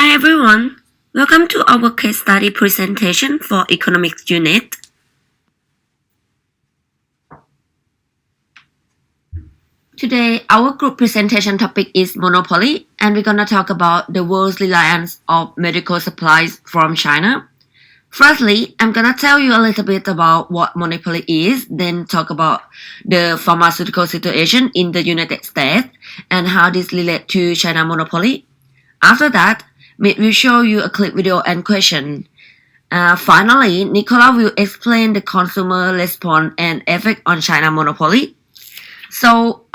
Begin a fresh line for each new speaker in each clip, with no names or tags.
Hi everyone, welcome to our case study presentation for Economics Unit. Today, our group presentation topic is monopoly, and we're gonna talk about the world's reliance of medical supplies from China. Firstly, I'm gonna tell you a little bit about what monopoly is, then talk about the pharmaceutical situation in the United States and how this relates to China monopoly. After that, Meet will show you a clip video and question. Finally, Nicola will explain the consumer response and effect on China monopoly. So,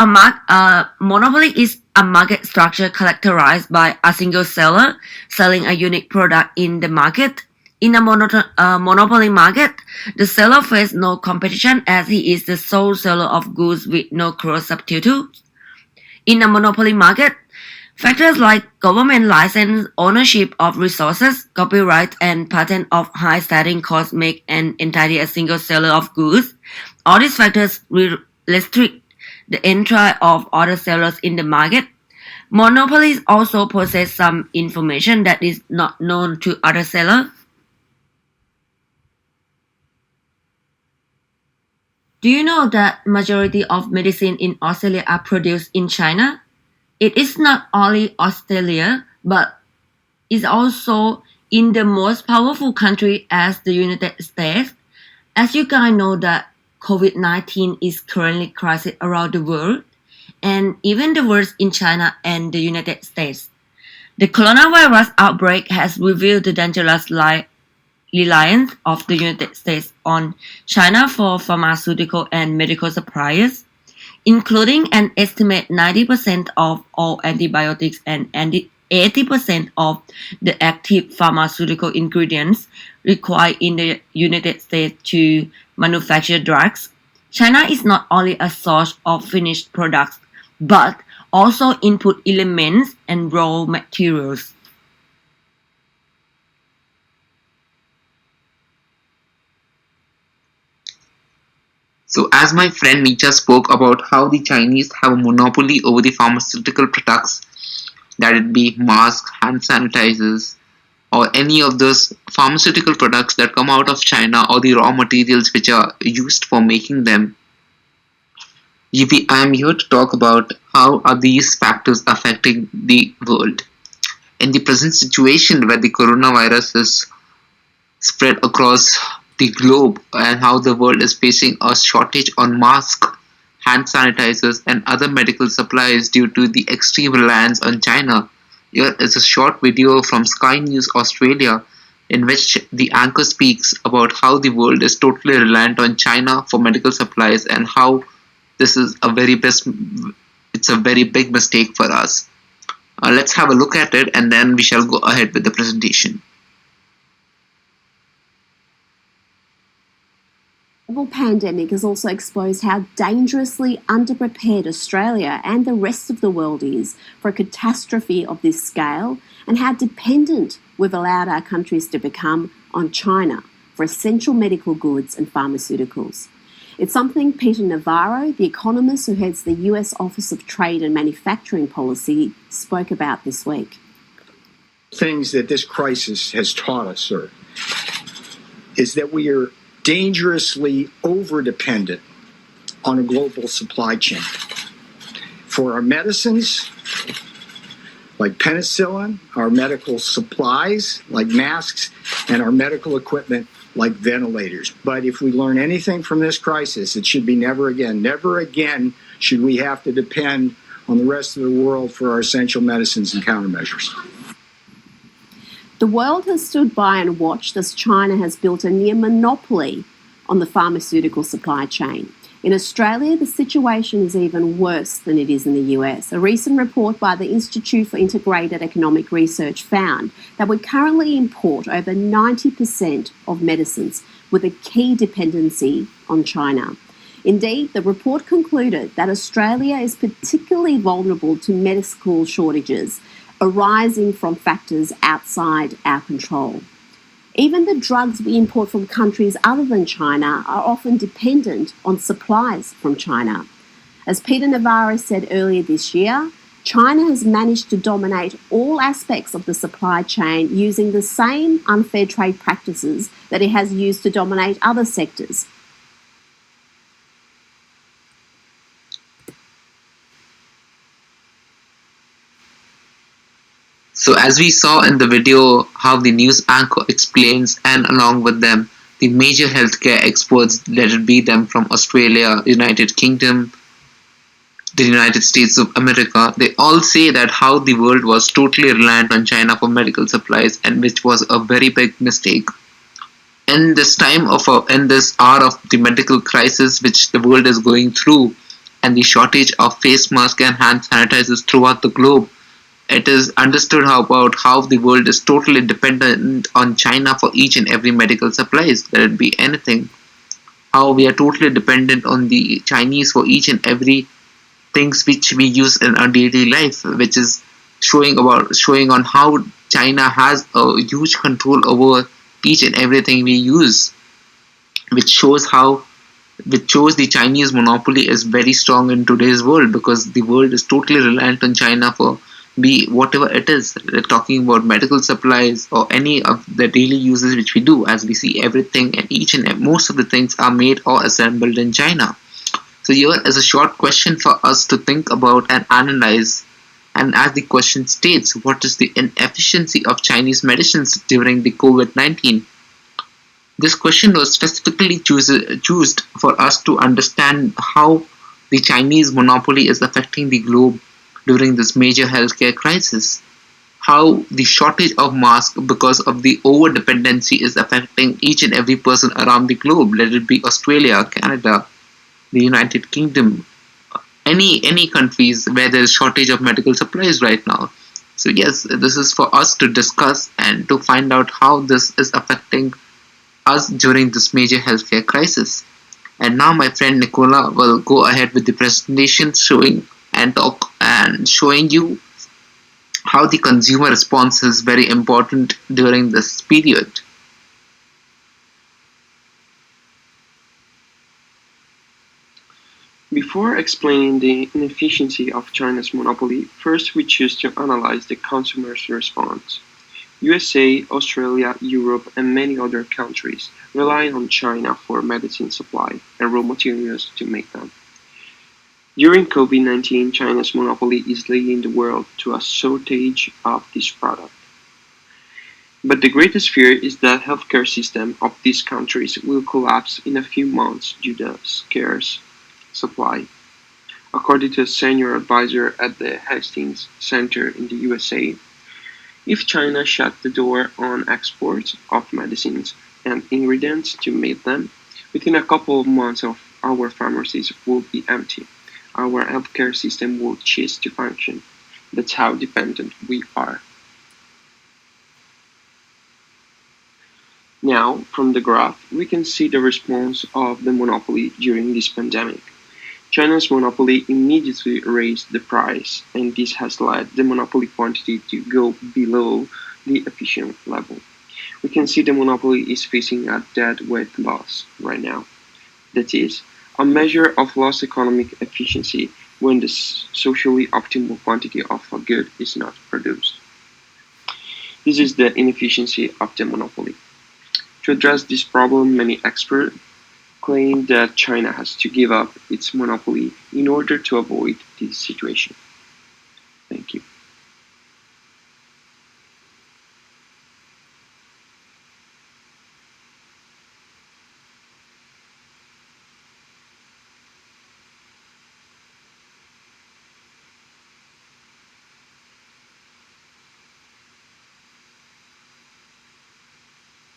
monopoly is a market structure characterized by a single seller selling a unique product in the market. In a monopoly market, the seller faces no competition as he is the sole seller of goods with no cross substitutes. In a monopoly market, factors like government license, ownership of resources, copyright, and patent of high starting costs make an entirely a single seller of goods. All these factors will restrict the entry of other sellers in the market. Monopolies also possess some information that is not known to other sellers. Do you know that majority of medicine in Australia are produced in China? It is not only Australia, but is also in the most powerful country as the United States. As you guys know that COVID-19 is currently crisis around the world, and even the worse in China and the United States. The coronavirus outbreak has revealed the dangerous reliance of the United States on China for pharmaceutical and medical supplies, including an estimated 90% of all antibiotics and 80% of the active pharmaceutical ingredients required in the United States to manufacture drugs. China is not only a source of finished products, but also input elements and raw materials.
So, as my friend Nietzsche spoke about how the Chinese have a monopoly over the pharmaceutical products, that it be masks, hand sanitizers, or any of those pharmaceutical products that come out of China or the raw materials which are used for making them, I am here to talk about how are these factors affecting the world. In the present situation where the coronavirus is spread across the globe and how the world is facing a shortage on masks, hand sanitizers, and other medical supplies due to the extreme reliance on China. Here is a short video from Sky News Australia in which the anchor speaks about how the world is totally reliant on China for medical supplies and how this is it's a very big mistake for us. Let's have a look at it and then we shall go ahead with the presentation.
The global pandemic has also exposed how dangerously underprepared Australia and the rest of the world is for a catastrophe of this scale and how dependent we've allowed our countries to become on China for essential medical goods and pharmaceuticals. It's something Peter Navarro, the economist who heads the US Office of Trade and Manufacturing Policy, spoke about this week.
Things that this crisis has taught us, sir, is that we are dangerously over-dependent on a global supply chain. For our medicines, like penicillin, our medical supplies, like masks, and our medical equipment, like ventilators. But if we learn anything from this crisis, it should be never again should we have to depend on the rest of the world for our essential medicines and countermeasures.
The world has stood by and watched as China has built a near monopoly on the pharmaceutical supply chain. In Australia, the situation is even worse than it is in the US. A recent report by the Institute for Integrated Economic Research found that we currently import over 90% of medicines with a key dependency on China. Indeed, the report concluded that Australia is particularly vulnerable to medical shortages arising from factors outside our control. Even the drugs we import from countries other than China are often dependent on supplies from China. As Peter Navarro said earlier this year, China has managed to dominate all aspects of the supply chain using the same unfair trade practices that it has used to dominate other sectors.
So as we saw in the video how the news anchor explains, and along with them the major healthcare experts, let it be them from Australia, United Kingdom, the United States of America, they all say that how the world was totally reliant on China for medical supplies, and which was a very big mistake. In this in this hour of the medical crisis which the world is going through, and the shortage of face masks and hand sanitizers throughout the globe, it is understood about how the world is totally dependent on China for each and every medical supplies, let it be anything. How we are totally dependent on the Chinese for each and every things which we use in our daily life, which is showing on how China has a huge control over each and everything we use, which shows how which shows the Chinese monopoly is very strong in today's world, because the world is totally reliant on China for be whatever it is. We're talking about medical supplies or any of the daily uses which we do, as we see everything and each and most of the things are made or assembled in China. So here is a short question for us to think about and analyze. And as the question states, what is the inefficiency of Chinese medicines during the COVID-19? This question was specifically chosen for us to understand how the Chinese monopoly is affecting the globe during this major healthcare crisis. How the shortage of masks because of the over dependency is affecting each and every person around the globe, let it be Australia, Canada, the United Kingdom, any countries where there is shortage of medical supplies right now. So yes, this is for us to discuss and to find out how this is affecting us during this major healthcare crisis. And now my friend Nicola will go ahead with the presentation showing you how the consumer response is very important during this period.
Before explaining the inefficiency of China's monopoly, first we choose to analyze the consumer's response. USA, Australia, Europe, and many other countries rely on China for medicine supply and raw materials to make them. During COVID-19, China's monopoly is leading the world to a shortage of this product. But the greatest fear is that healthcare system of these countries will collapse in a few months due to scarce supply. According to a senior advisor at the Hastings Center in the USA, if China shut the door on exports of medicines and ingredients to make them, within a couple of months our pharmacies will be empty. Our healthcare system will cease to function. That's how dependent we are. Now, from the graph, we can see the response of the monopoly during this pandemic. China's monopoly immediately raised the price, and this has led the monopoly quantity to go below the efficient level. We can see the monopoly is facing a deadweight loss right now. That is, a measure of lost economic efficiency when the socially optimal quantity of a good is not produced. This is the inefficiency of the monopoly. To address this problem, many experts claim that China has to give up its monopoly in order to avoid this situation.